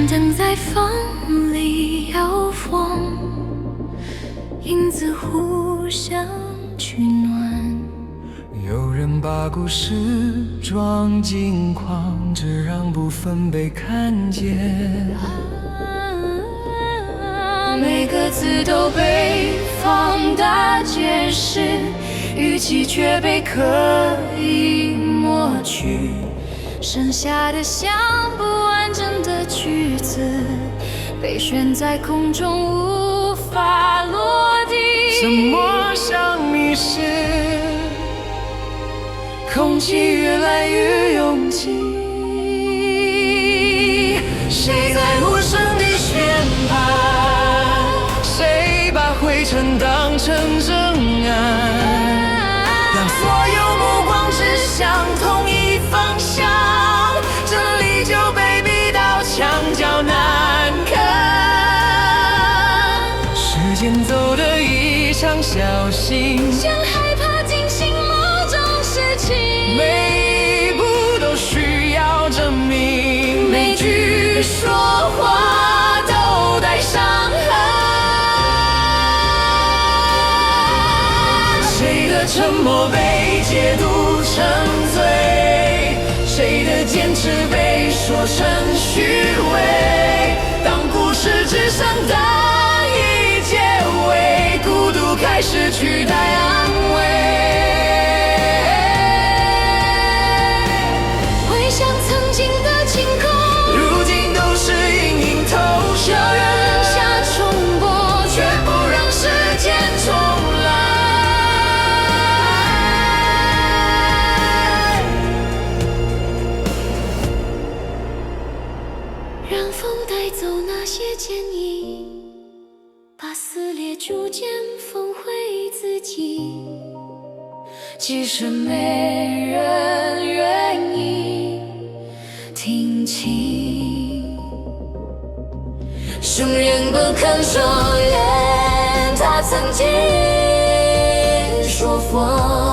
正在风里摇晃，影子互相取暖。有人把故事装进框，只让部分被看见。每个字都被放大解释，语气却被刻意抹去。剩下的像不完整的句子，被悬在空中无法落地。沉默像迷失，空气越来越拥挤。谁在无声地宣判？谁把灰尘当成真爱？当所有目光指向同一方向，真理就被逼到墙角难堪。时间走得异常小心，像害怕惊醒某种事情，每一步都需要证明，每句说话都带伤痕。谁的沉默被解读成罪？谁的坚持被说成虚伪？当故事只剩单一结尾，孤独开始取代安慰。回想曾经的晴空，如今都是隐隐透射，留下重播，却不让时间重来。让风带走那些剪影，把撕裂逐渐缝回自己。其实没人愿意听清，生人不肯收敛他曾经说谎。